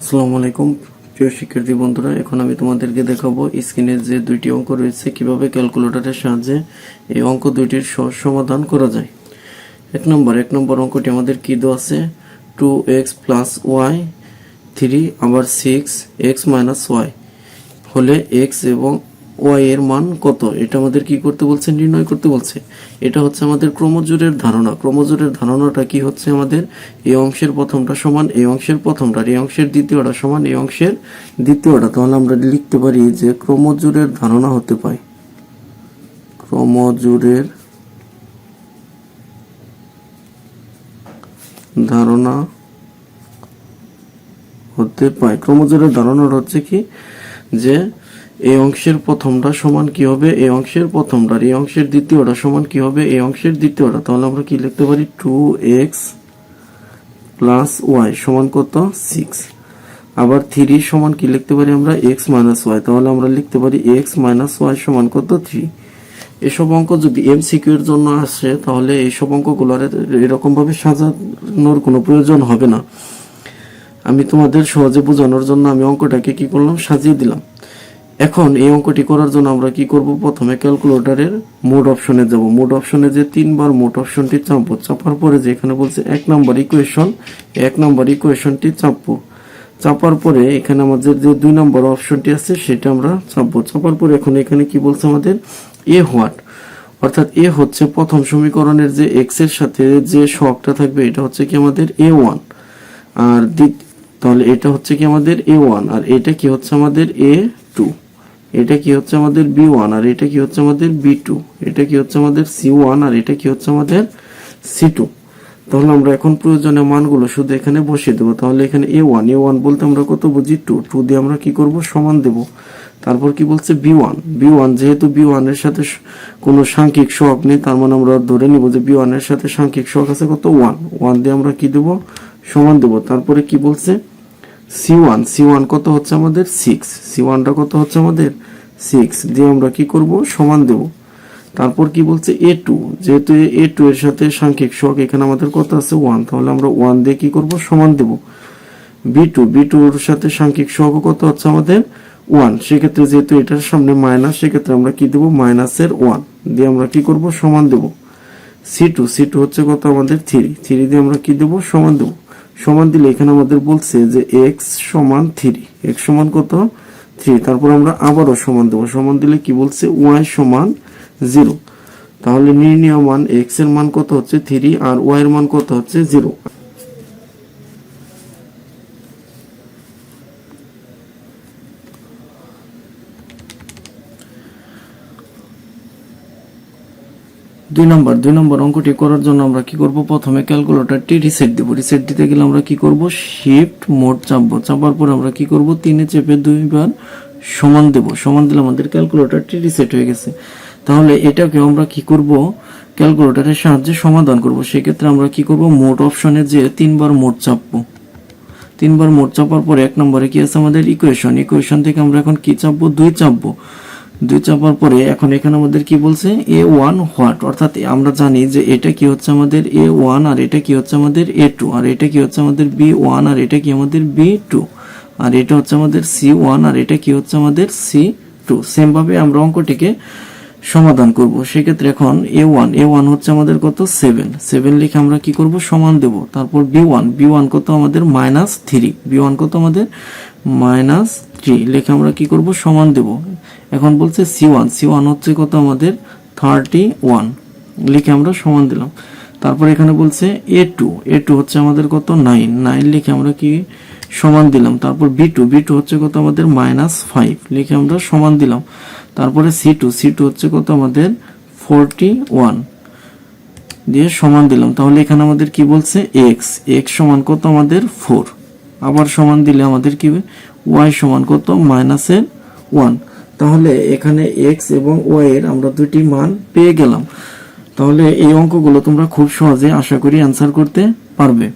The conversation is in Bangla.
আসসালামু আলাইকুম প্রিয় শিক্ষার্থী বন্ধুরা, এখন আমি তোমাদেরকে দেখাবো স্ক্রিনে যে দুইটি অঙ্ক রয়েছে কিভাবে ক্যালকুলেটরের সাহায্যে এই অঙ্ক দুইটির সহজ সমাধান করা যায়। এক নম্বর অঙ্কটি আমাদের কি দেওয়া আছে, 2x প্লাস ওয়াই 3 আবার 6x মাইনাস ওয়াই হলে x এবং y এর মান কত, এটা আমাদের কি করতে বলছে, নির্ণয় করতে বলছে। এটা হচ্ছে আমাদের ক্রমজোড়ের ধারণা। ক্রমজোড়ের ধারণাটা কি হচ্ছে, আমাদের এই অংশের প্রথমটা সমান এই অংশের প্রথমটা, এই অংশের দ্বিতীয়টা সমান এই অংশের দ্বিতীয়টা। তাহলে আমরা লিখতে পারি যে ক্রমজোড়ের ধারণা হতে পায়, ক্রমজোড়ের ধারণা হতে পায়। ক্রমজোড়ের ধারণাটা হচ্ছে কি, যে এই অংশের প্রথমটা সমান কি হবে এই অংশের প্রথমটা, এই অংশের দ্বিতীয়টা সমান কি হবে এই অংশের দ্বিতীয়টা। তাহলে আমরা কি লিখতে পারি, 2x প্লাস ওয়াই সমান কত, 6। আবার 3 সমান কি লিখতে পারি আমরা, x মাইনাস ওয়াই। তাহলে আমরা লিখতে পারি x মাইনাস ওয়াই সমান কত, 3। এসব অঙ্ক যদি এমসিকিউ এর জন্য আসে তাহলে এইসব অঙ্কগুলো এরকম ভাবে সাজানোর কোনো প্রয়োজন হবে না। আমি তোমাদের সহজে বোঝানোর জন্য আমি অঙ্কটাকে কি করলাম, সাজিয়ে দিলাম। এখন এই অঙ্কটি করার জন্য আমরা কি করব, প্রথমে ক্যালকুলেটরের মোড অপশনে যাব। মোড অপশনে যে 3 বার মোড অপশনটি চাপবো, চাপার পরে যে এখানে বলছে 1 নম্বর ইকুয়েশনটি চাপবো। চাপার পরে এখানে আমাদের যে 2 নম্বর অপশনটি আছে সেটা আমরা চাপবো। চাপার পরে এখন এখানে কি বলছে আমাদের, এ হোয়াট, অর্থাৎ এ হচ্ছে প্রথম সমীকরণের যে এক্স এর সাথে যে সহগটা থাকবে এটা হচ্ছে কি আমাদের a1, আর তাহলে এটা হচ্ছে কি আমাদের a1, আর এটা কি হচ্ছে আমাদের a2, এটা কি হচ্ছে আমাদের b1, আর এটা কি হচ্ছে আমাদের b2, এটা কি হচ্ছে আমাদের c1, আর এটা কি হচ্ছে আমাদের c2। তাহলে আমরা এখন প্রয়োজনীয় মানগুলো শুধু এখানে বসিয়ে দেবো। তাহলে এখানে a1 বলতে আমরা কত বুঝি, 2 দিয়ে আমরা কি করব, সমান দেব। তারপর কি বলছে b1, যেহেতু b1 এর সাথে কোনো সাংখ্যিক সহগ নেই, তার মানে আমরা ধরে নিব যে b1 এর সাথে সাংখ্যিক সহগ আছে কত, 1 দিয়ে আমরা কি দেব, সমান দেব। তারপরে কি বলছে c1 কত হচ্ছে আমাদের 6, c1টা কত হচ্ছে আমাদের 6 দিয়ে আমরা কি করব, সমান দেব। তারপর কি বলছে a2, যেহেতু a2 এর সাথে সাংখ্যিক সহগ এখানে আমাদের কত আছে 1, তাহলে আমরা 1 দিয়ে কি করব, সমান দেব। b2 এর সাথে সাংখ্যিক সহগ কত হচ্ছে আমাদের 1, সেক্ষেত্রে যেহেতু এটার সামনে মাইনাস, সেক্ষেত্রে আমরা কি দেব, মাইনাসের 1 দিয়ে আমরা কি করব, সমান দেব। c2 হচ্ছে কত আমাদের 3 দিয়ে আমরা কি দেব, সমান দেব। সমান দিলে এখানে আমাদের বলছে যে x সমান 3, x সমান কত 3। তারপর আমরা আবারও সমান দেব। সমান দিলে কি বলছে, y সমান 0। তাহলে নির্ণেয় মান x এর মান কত হচ্ছে 3 আর y এর মান কত হচ্ছে 0। দুই নম্বর অঙ্কটি করার জন্য আমরা কি করব, প্রথমে ক্যালকুলেটরটি রিসেট দেব। রিসেট দিতে গেলে আমরা কি করব, শিফট মোড চাপবো। চাপার পর আমরা কি করব, 3 চেপে 2 বার সমান দেব। সমান দিলে আমাদের ক্যালকুলেটরটি রিসেট হয়ে গেছে। তাহলে এটাকে আমরা কি করব, ক্যালকুলেটরের সাহায্যে সমাধান করব। সেক্ষেত্রে আমরা কি করব, মোড অপশনে যে 3 বার মোড চাপবো। 3 বার মোড চাপার পরে 1 নম্বরে কি আছে আমাদের ইকুয়েশন থেকে আমরা এখন কি চাপবো, 2 চাপবো। 2 চাপার পরে এখন এখানে আমাদের কি বলছে, a1 হোয়াট, অর্থাৎ আমরা জানি যে এটা কি হচ্ছে আমাদের a1, আর এটা কি হচ্ছে আমাদের a2, আর এটা কি হচ্ছে আমাদের b1, আর এটা কি আমাদের b2, আর এটা হচ্ছে আমাদের c1, আর এটা কি হচ্ছে আমাদের c2। সেম ভাবে আমরা অঙ্কটিকে সমাধান করব। সেক্ষেত্রে এখন a1 হচ্ছে আমাদের কত, 7 লিখে আমরা কি করব, সমান দেব। তারপর b1 কত আমাদের -3, b1 কত আমাদের -3 লিখে আমরা কি করব, সমান দেব। এখন বলছে c1 হচ্ছে কত আমাদের 31 লিখে আমরা সমান দিলাম। তারপর এখানে বলছে a2 হচ্ছে আমাদের কত, 9 লিখে আমরা কি সমান দিলাম। তারপর b2 হচ্ছে কত আমাদের -5 লিখে আমরা সমান দিলাম। তারপরে c2 হচ্ছে কত আমাদের 41 দিয়ে সমান দিলাম। তাহলে এখানে আমাদের কি বলছে, x সমান কত আমাদের 4, আবার সমান দিলে আমাদের কি y সমান কত, -1। তাহলে এখানে x এবং y এর আমরা দুটি মান পেয়ে গেলাম। তাহলে এই অঙ্কগুলো তোমরা খুব সহজে আশা করি অ্যান্সার করতে পারবে।